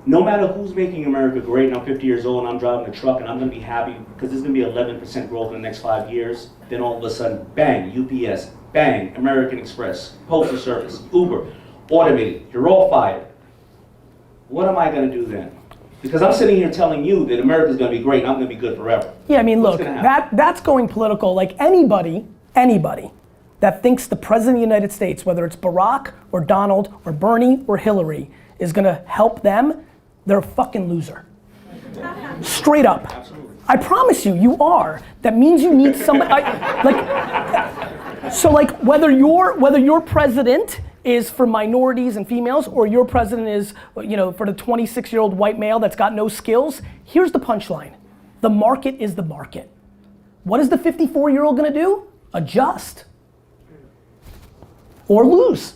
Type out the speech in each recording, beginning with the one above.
no matter who's making America great, and I'm 50 years old and I'm driving a truck and I'm gonna be happy because there's gonna be 11% growth in the next 5 years, then all of a sudden, bang, UPS, bang, American Express, Postal Service, Uber, automated, you're all fired. What am I gonna do then? Because I'm sitting here telling you that America's gonna be great and I'm gonna be good forever. Yeah, I mean, look, that's going political. Like anybody that thinks the President of the United States, whether it's Barack or Donald or Bernie or Hillary, is gonna help them, they're a fucking loser. Straight up. Absolutely. I promise you, you are. That means you need somebody, so whether your president is for minorities and females, or your president is, for the 26-year-old white male that's got no skills, here's the punchline. The market is the market. What is the 54-year-old gonna do? Adjust. Or lose.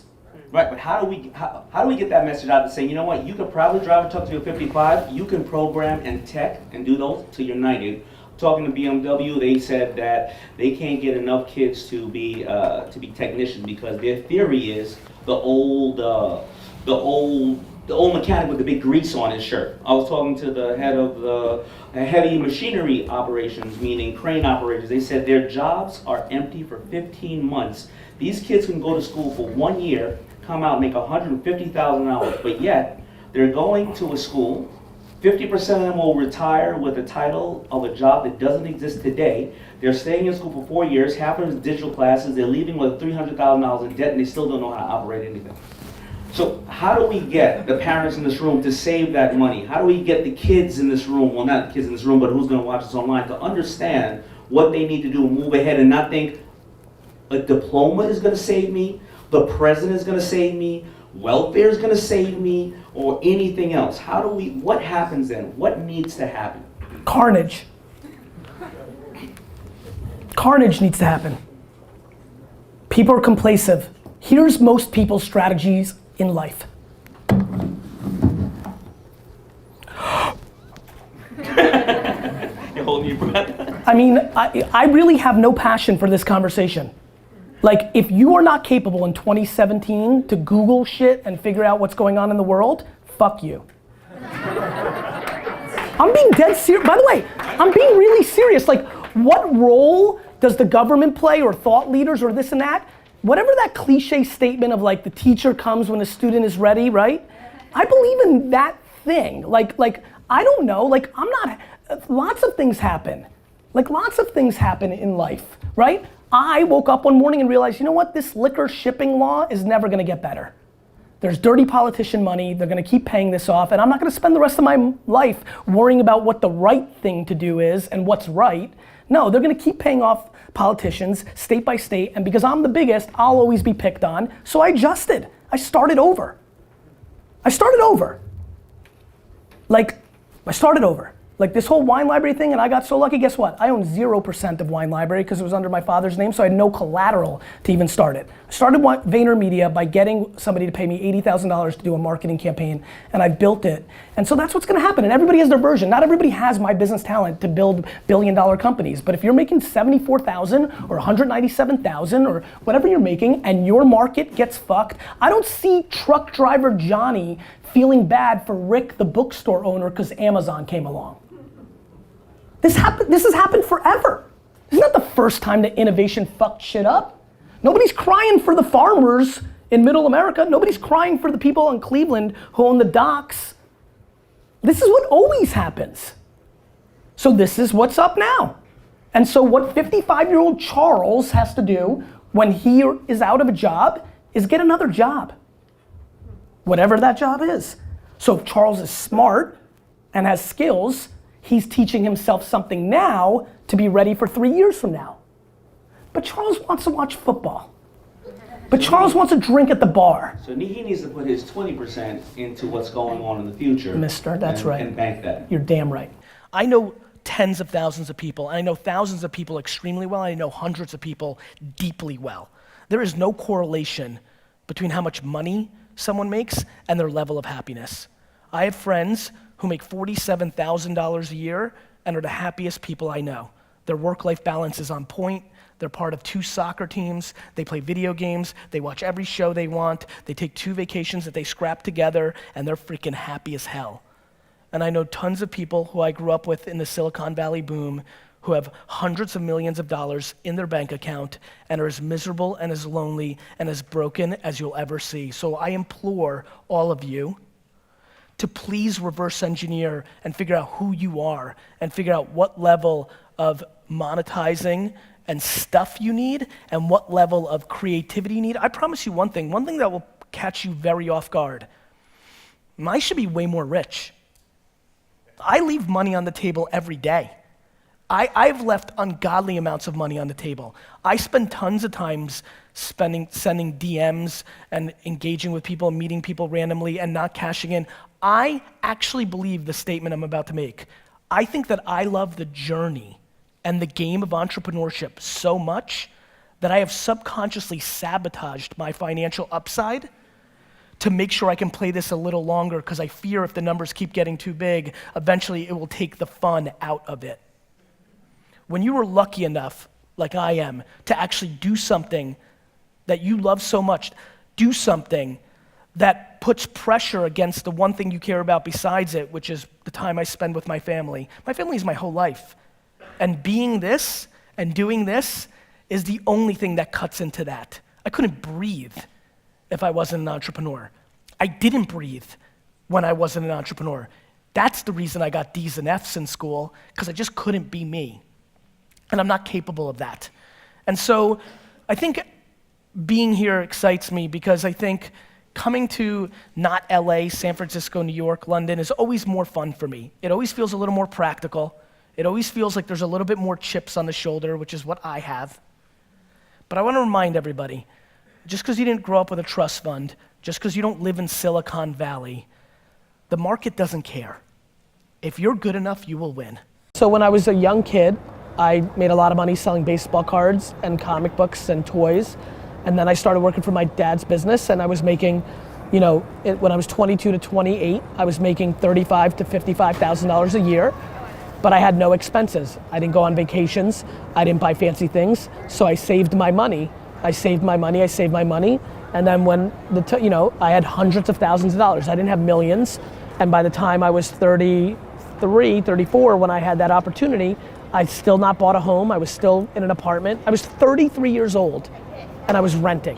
Right, but how do we get that message out to say, you know what, you could probably drive a truck to your 55, you can program and tech and do those till you're 90. Talking to BMW, they said that they can't get enough kids to be technicians because their theory is the old mechanic with the big grease on his shirt. I was talking to the head of the heavy machinery operations, meaning crane operators. They said their jobs are empty for 15 months. These kids can go to school for 1 year, come out and make $150,000, but yet they're going to a school. 50% of them will retire with a title of a job that doesn't exist today. They're staying in school for 4 years, half of it's digital classes, they're leaving with $300,000 in debt and they still don't know how to operate anything. So how do we get the parents in this room to save that money? How do we get the kids in this room, well not the kids in this room, but who's gonna watch us online, to understand what they need to do and move ahead and not think a diploma is gonna save me, the president is gonna save me, welfare is gonna save me, or anything else. What happens then? What needs to happen? Carnage. Carnage needs to happen. People are complacent. Here's most people's strategies in life. You're holding your breath. I mean, I really have no passion for this conversation. Like, if you are not capable in 2017 to Google shit and figure out what's going on in the world, fuck you. I'm being dead serious. By the way, I'm being really serious. Like, what role does the government play, or thought leaders, or this and that? Whatever that cliche statement of like the teacher comes when a student is ready, right? I believe in that thing. Like I don't know, like I'm not, lots of things happen. Like lots of things happen in life, right? I woke up one morning and realized, you know what, this liquor shipping law is never gonna get better. There's dirty politician money, they're gonna keep paying this off, and I'm not gonna spend the rest of my life worrying about what the right thing to do is and what's right. No, they're gonna keep paying off politicians state by state, and because I'm the biggest, I'll always be picked on. So I adjusted. I started over. Like this whole wine library thing, and I got so lucky, guess what? I own 0% of Wine Library because it was under my father's name, so I had no collateral to even start it. I started VaynerMedia by getting somebody to pay me $80,000 to do a marketing campaign, and I built it. And so that's what's gonna happen, and everybody has their version. Not everybody has my business talent to build billion-dollar companies, but if you're making $74,000 or $197,000 or whatever you're making, and your market gets fucked, I don't see truck driver Johnny feeling bad for Rick, the bookstore owner, because Amazon came along. This has happened forever. This is not the first time that innovation fucked shit up. Nobody's crying for the farmers in middle America. Nobody's crying for the people in Cleveland who own the docks. This is what always happens. So this is what's up now. And so what 55-year-old Charles has to do when he is out of a job is get another job. Whatever that job is. So if Charles is smart and has skills, he's teaching himself something now to be ready for 3 years from now. But Charles wants to watch football. But Charles wants to drink at the bar. So he needs to put his 20% into what's going on in the future. Mister, that's right. And bank that. You're damn right. I know tens of thousands of people, and I know thousands of people extremely well, and I know hundreds of people deeply well. There is no correlation between how much money someone makes and their level of happiness. I have friends who make $47,000 a year and are the happiest people I know. Their work-life balance is on point. They're part of 2 soccer teams. They play video games. They watch every show they want. They take 2 vacations that they scrap together, and they're freaking happy as hell. and I know tons of people who I grew up with in the Silicon Valley boom who have hundreds of millions of dollars in their bank account and are as miserable and as lonely and as broken as you'll ever see. So I implore all of you to please reverse engineer and figure out who you are and figure out what level of monetizing and stuff you need and what level of creativity you need. I promise you one thing that will catch you very off guard. I should be way more rich. I leave money on the table every day. I've left ungodly amounts of money on the table. I spend tons of times sending DMs and engaging with people, meeting people randomly and not cashing in. I actually believe the statement I'm about to make. I think that I love the journey and the game of entrepreneurship so much that I have subconsciously sabotaged my financial upside to make sure I can play this a little longer because I fear if the numbers keep getting too big, eventually it will take the fun out of it. When you are lucky enough, like I am, to actually do something that you love so much, do something that puts pressure against the one thing you care about besides it, which is the time I spend with my family. My family is my whole life. And being this and doing this is the only thing that cuts into that. I couldn't breathe if I wasn't an entrepreneur. I didn't breathe when I wasn't an entrepreneur. That's the reason I got D's and F's in school, because I just couldn't be me. And I'm not capable of that. And so I think being here excites me because I think coming to not LA, San Francisco, New York, London is always more fun for me. It always feels a little more practical. It always feels like there's a little bit more chips on the shoulder, which is what I have. But I want to remind everybody, just because you didn't grow up with a trust fund, just because you don't live in Silicon Valley, the market doesn't care. If you're good enough, you will win. So when I was a young kid, I made a lot of money selling baseball cards and comic books and toys. And then I started working for my dad's business, and I was making, when I was 22 to 28, I was making $35,000 to $55,000 a year, but I had no expenses. I didn't go on vacations. I didn't buy fancy things. So I saved my money. And then when I had hundreds of thousands of dollars. I didn't have millions. And by the time I was 33, 34, when I had that opportunity, I'd still not bought a home. I was still in an apartment. I was 33 years old and I was renting.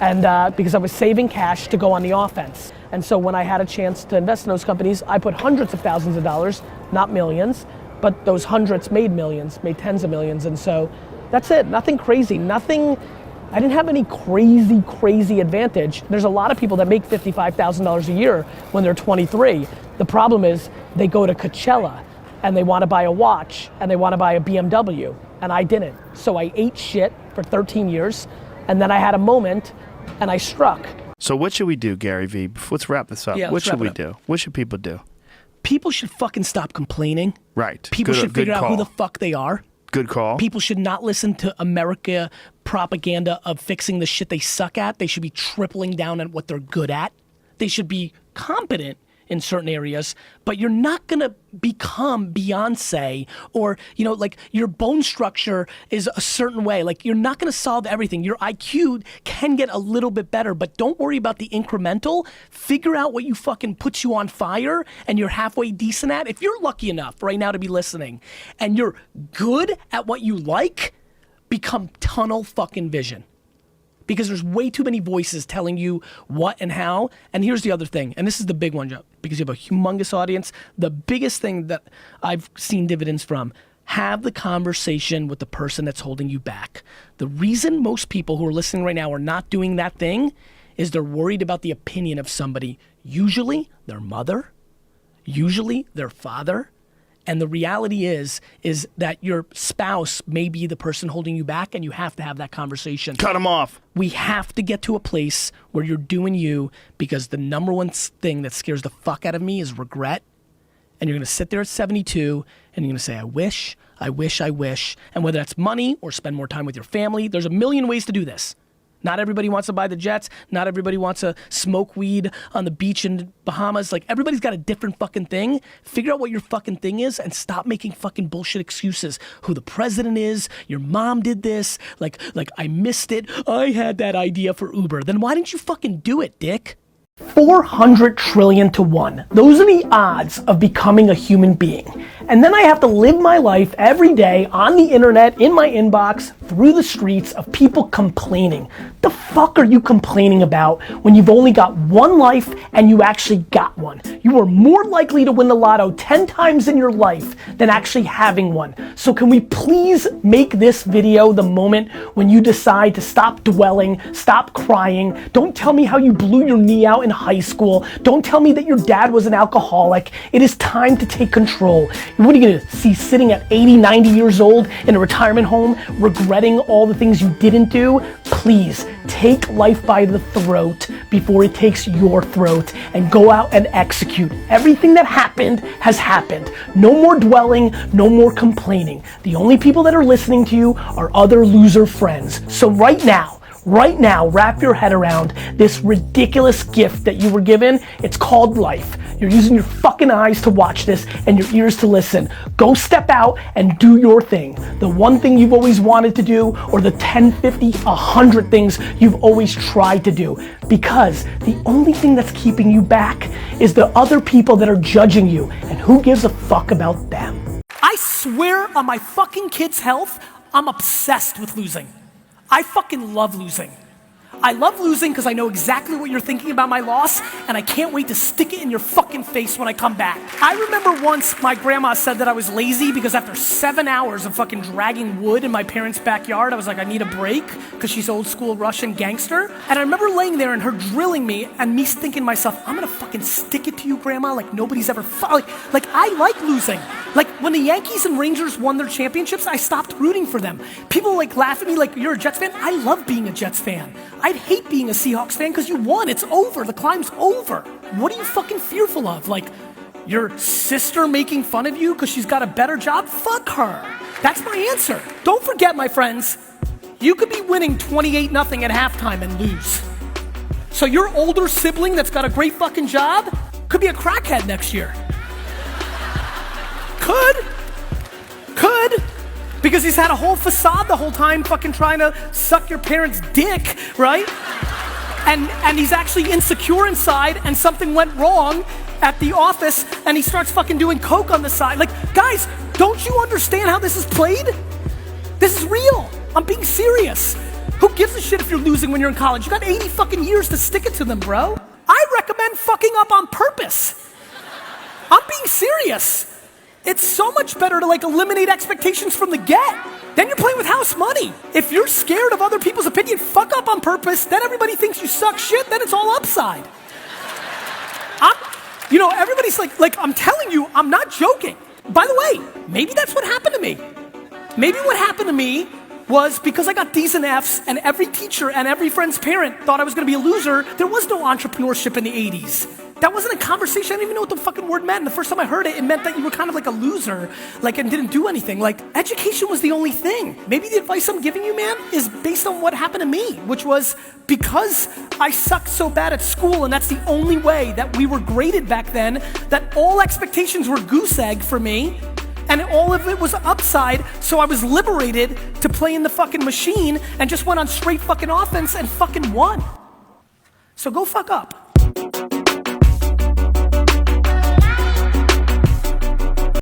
And because I was saving cash to go on the offense. And so when I had a chance to invest in those companies, I put hundreds of thousands of dollars, not millions, but those hundreds made millions, made tens of millions. And so that's it, nothing crazy, I didn't have any crazy advantage. There's a lot of people that make $55,000 a year when they're 23. The problem is they go to Coachella and they want to buy a watch and they want to buy a BMW, and I didn't. So I ate shit for 13 years, and then I had a moment and I struck. So what should we do, Garyvee? Let's wrap this up. Yeah, what should we do? What should people do? People should fucking stop complaining. Right. People should figure out who the fuck they are. Good call. People should not listen to America propaganda of fixing the shit they suck at. They should be tripling down on what they're good at. They should be competent in certain areas, but you're not gonna become Beyonce or, like your bone structure is a certain way. Like you're not gonna solve everything. Your IQ can get a little bit better, but don't worry about the incremental. Figure out what you fucking puts you on fire and you're halfway decent at. If you're lucky enough right now to be listening and you're good at what you like, become tunnel fucking vision. Because there's way too many voices telling you what and how. And here's the other thing, and this is the big one, Joe, because you have a humongous audience. The biggest thing that I've seen dividends from, have the conversation with the person that's holding you back. The reason most people who are listening right now are not doing that thing is they're worried about the opinion of somebody, usually their mother, usually their father. And the reality is that your spouse may be the person holding you back, and you have to have that conversation. Cut them off. We have to get to a place where you're doing you, because the number one thing that scares the fuck out of me is regret. And you're gonna sit there at 72 and you're gonna say, I wish. And whether that's money or spend more time with your family, there's a million ways to do this. Not everybody wants to buy the jets. Not everybody wants to smoke weed on the beach in Bahamas. Like, everybody's got a different fucking thing. Figure out what your fucking thing is and stop making fucking bullshit excuses. Who the president is, your mom did this, like I missed it. I had that idea for Uber. Then why didn't you fucking do it, dick? 400 trillion to 1. Those are the odds of becoming a human being. And then I have to live my life every day on the internet, in my inbox, through the streets of people complaining. The fuck are you complaining about when you've only got one life and you actually got one? You are more likely to win the lotto 10 times in your life than actually having one. So can we please make this video the moment when you decide to stop dwelling, stop crying. Don't tell me how you blew your knee out in high school. Don't tell me that your dad was an alcoholic. It is time to take control. What are you gonna see sitting at 80, 90 years old in a retirement home, regretting all the things you didn't do? Please take life by the throat before it takes your throat and go out and execute. Everything that happened has happened. No more dwelling, no more complaining. The only people that are listening to you are other loser friends. So right now, wrap your head around this ridiculous gift that you were given. It's called life. You're using your fucking eyes to watch this and your ears to listen. Go step out and do your thing. The one thing you've always wanted to do, or the 10, 50, 100 things you've always tried to do. Because the only thing that's keeping you back is the other people that are judging you, and who gives a fuck about them? I swear on my fucking kid's health, I'm obsessed with losing. I fucking love losing. I love losing because I know exactly what you're thinking about my loss, and I can't wait to stick it in your fucking face when I come back. I remember once my grandma said that I was lazy because after 7 hours of fucking dragging wood in my parents' backyard, I was like, I need a break, because she's old school Russian gangster. And I remember laying there and her drilling me, and me thinking to myself, I'm gonna fucking stick it to you, grandma, like nobody's ever like I like losing. Like when the Yankees and Rangers won their championships, I stopped rooting for them. People like laugh at me like, you're a Jets fan? I love being a Jets fan. I'd hate being a Seahawks fan because you won, it's over, the climb's over. What are you fucking fearful of? Like your sister making fun of you because she's got a better job? Fuck her. That's my answer. Don't forget, my friends, you could be winning 28-0 at halftime and lose. So your older sibling that's got a great fucking job could be a crackhead next year. Could. Because he's had a whole facade the whole time fucking trying to suck your parents' dick, right? And he's actually insecure inside and something went wrong at the office and he starts fucking doing coke on the side. Like, guys, don't you understand how this is played? This is real. I'm being serious. Who gives a shit if you're losing when you're in college? You got 80 fucking years to stick it to them, bro. I recommend fucking up on purpose. I'm being serious. It's so much better to like eliminate expectations from the get. Then you're playing with house money. If you're scared of other people's opinion, fuck up on purpose, then everybody thinks you suck shit, then it's all upside. Everybody's like, I'm telling you, I'm not joking. By the way, maybe that's what happened to me. Maybe what happened to me was because I got D's and F's and every teacher and every friend's parent thought I was gonna be a loser, there was no entrepreneurship in the 80s. That wasn't a conversation. I didn't even know what the fucking word meant. And the first time I heard it, it meant that you were kind of like a loser, like, and didn't do anything. Like, education was the only thing. Maybe the advice I'm giving you, man, is based on what happened to me, which was because I sucked so bad at school, and that's the only way that we were graded back then, that all expectations were goose egg for me, and all of it was upside, so I was liberated to play in the fucking machine and just went on straight fucking offense and fucking won. So go fuck up.